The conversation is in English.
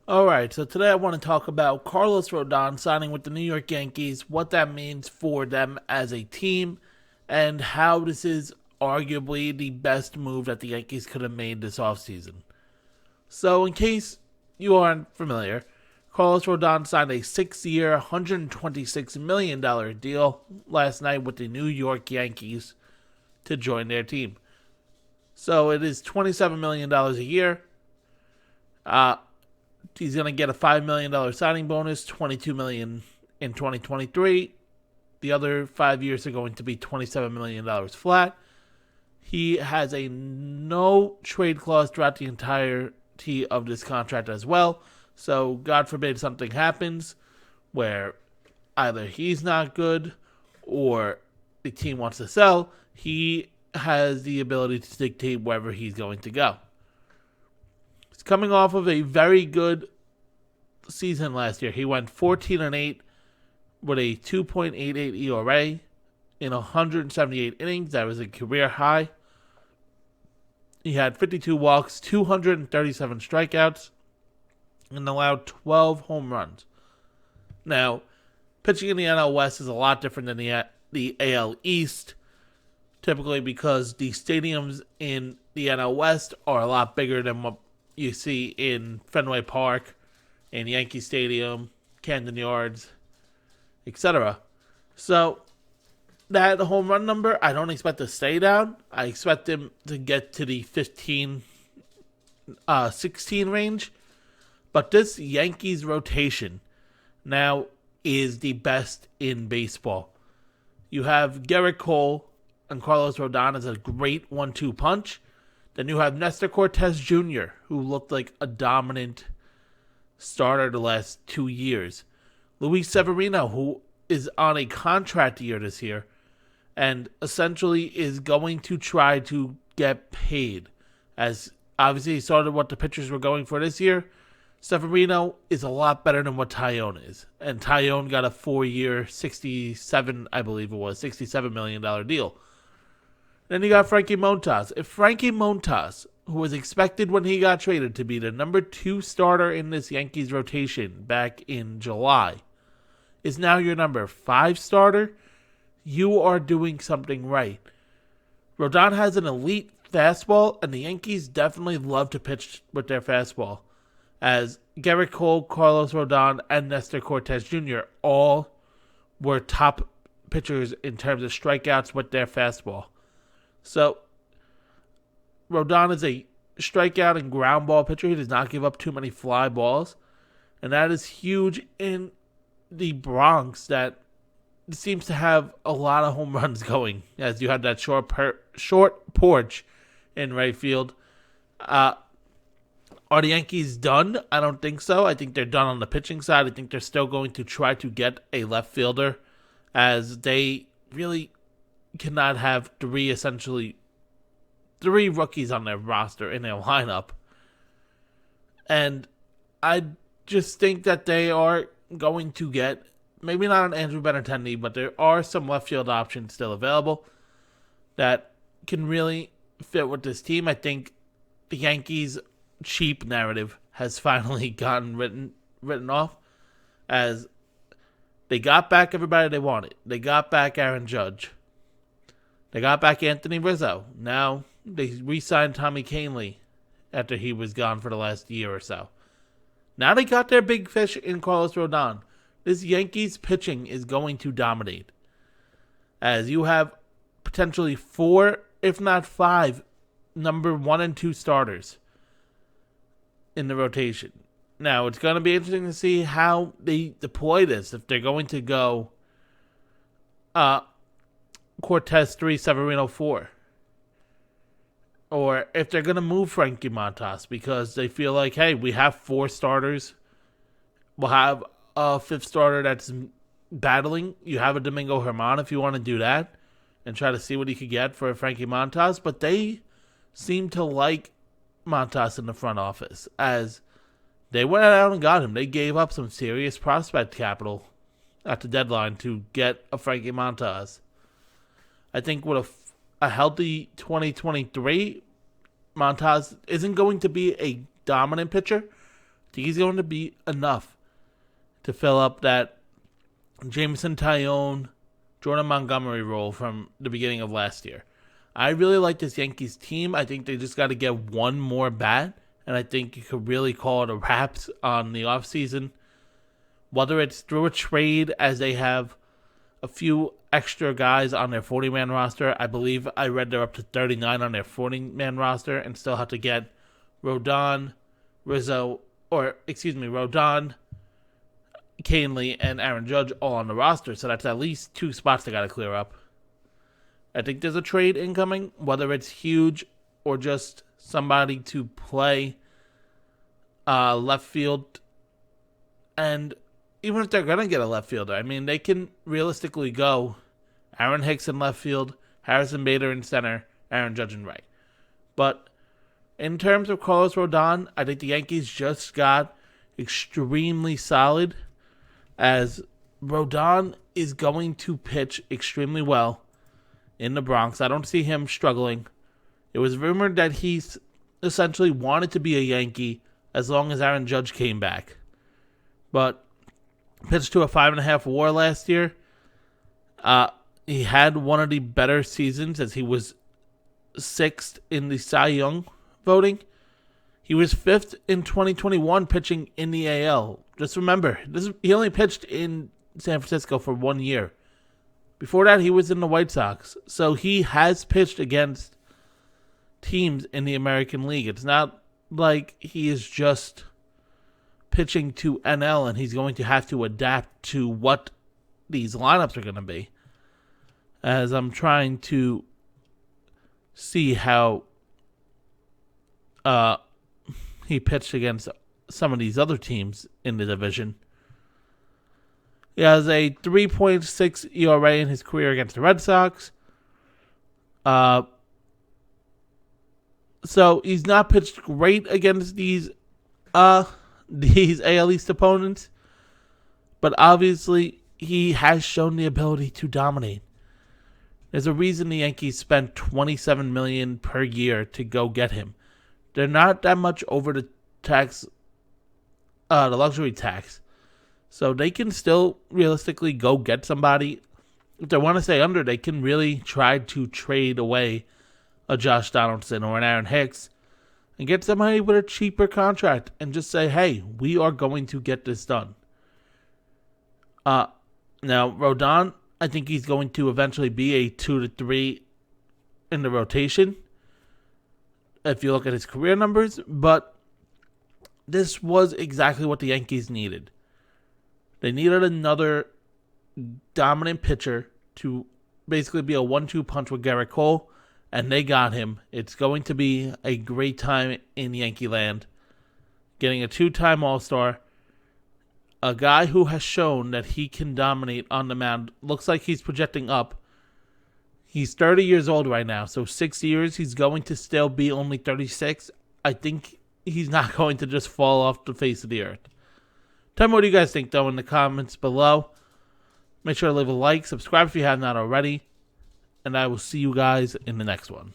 Alright, so today I want to talk about Carlos Rodon signing with the New York Yankees, what that means for them as a team, and how this is arguably the best move that the Yankees could have made this offseason. So, in case you aren't familiar, Carlos Rodon signed a 6-year, $126 million deal last night with the New York Yankees to join their team. So, it is $27 million a year. He's going to get a $5 million signing bonus, $22 million in 2023. The other 5 years are going to be $27 million flat. He has a no trade clause throughout the entirety of this contract as well. So, God forbid something happens where either he's not good or the team wants to sell, he has the ability to dictate wherever he's going to go. He's coming off of a very good season last year. He went 14-8 with a 2.88 ERA in 178 innings. That was a career high. He had 52 walks, 237 strikeouts, and allowed 12 home runs. Now, pitching in the NL West is a lot different than the AL East, typically because the stadiums in the NL West are a lot bigger than what you see in Fenway Park, in Yankee Stadium, Camden Yards, etc. So, that home run number, I don't expect to stay down. I expect him to get to the 15, 16 range. But this Yankees rotation now is the best in baseball. You have Gerrit Cole and Carlos Rodon as a great 1-2 punch. Then you have Nestor Cortes Jr., who looked like a dominant starter the last 2 years. Luis Severino, who is on a contract year this year, and essentially is going to try to get paid. As obviously he started what the pitchers were going for this year. Severino is a lot better than what Tyone is. And Tyone got a 4-year, $67 million deal. Then you got Frankie Montas. If Frankie Montas, who was expected when he got traded to be the number 2 starter in this Yankees rotation back in July, is now your number 5 starter, you are doing something right. Rodon has an elite fastball, and the Yankees definitely love to pitch with their fastball, as Gerrit Cole, Carlos Rodon, and Nestor Cortes Jr. all were top pitchers in terms of strikeouts with their fastball. So, Rodon is a strikeout and ground ball pitcher. He does not give up too many fly balls. And that is huge in the Bronx that seems to have a lot of home runs going, as you have that short porch in right field. Are the Yankees done? I don't think so. I think they're done on the pitching side. I think they're still going to try to get a left fielder, as they really cannot have three rookies on their roster in their lineup. And I just think that they are going to get, maybe not an Andrew Benintendi, but there are some left field options still available that can really fit with this team. I think the Yankees' cheap narrative has finally gotten written off, as they got back everybody they wanted. They got back Aaron Judge. They got back Anthony Rizzo. Now they re-signed Tommy Kahnle after he was gone for the last year or so. Now they got their big fish in Carlos Rodon. This Yankees pitching is going to dominate, as you have potentially 4, if not 5, number 1 and 2 starters in the rotation. Now, it's going to be interesting to see how they deploy this. If they're going to go Cortes 3, Severino 4. Or if they're going to move Frankie Montas because they feel like, hey, we have 4 starters. We'll have a 5th starter that's battling. You have a Domingo Germán if you want to do that and try to see what he could get for Frankie Montas. But they seem to like Montas in the front office, as they went out and got him. They gave up some serious prospect capital at the deadline to get a Frankie Montas. I think with a healthy 2023, Montas isn't going to be a dominant pitcher. I think he's going to be enough to fill up that Jameson Taillon, Jordan Montgomery role from the beginning of last year. I really like this Yankees team. I think they just got to get one more bat, and I think you could really call it a wraps on the offseason. Whether it's through a trade, as they have a few extra guys on their 40-man roster. I believe I read they're up to 39 on their 40-man roster and still have to get Rodon, Canely, and Aaron Judge all on the roster. So that's at least 2 spots they got to clear up. I think there's a trade incoming, whether it's huge or just somebody to play left field. And even if they're going to get a left fielder, I mean, they can realistically go Aaron Hicks in left field, Harrison Bader in center, Aaron Judge in right. But in terms of Carlos Rodon, I think the Yankees just got extremely solid, as Rodon is going to pitch extremely well in the Bronx. I don't see him struggling. It was rumored that he's essentially wanted to be a Yankee as long as Aaron Judge came back. But pitched to a 5.5 WAR last year. He had one of the better seasons as he was 6th in the Cy Young voting. He was 5th in 2021 pitching in the AL. Just remember, he only pitched in San Francisco for 1 year. Before that, he was in the White Sox. So he has pitched against teams in the American League. It's not like he is just pitching to NL and he's going to have to adapt to what these lineups are going to be. As I'm trying to see how he pitched against some of these other teams in the division. He has a 3.6 ERA in his career against the Red Sox. So he's not pitched great against these AL East opponents, but obviously he has shown the ability to dominate. There's a reason the Yankees spent $27 million per year to go get him. They're not that much over the luxury tax, so they can still realistically go get somebody. If they want to stay under, they can really try to trade away a Josh Donaldson or an Aaron Hicks and get somebody with a cheaper contract and just say, hey, we are going to get this done. Now, Rodon, I think he's going to eventually be a 2 to 3 in the rotation if you look at his career numbers, but this was exactly what the Yankees needed. They needed another dominant pitcher to basically be a 1-2 punch with Garrett Cole, and they got him. It's going to be a great time in Yankee land. Getting a 2-time All-Star, a guy who has shown that he can dominate on the mound. Looks like he's projecting up. He's 30 years old right now, so 6 years, he's going to still be only 36. I think he's not going to just fall off the face of the earth. Tell me what you guys think, though, in the comments below. Make sure to leave a like, subscribe if you have not already, and I will see you guys in the next one.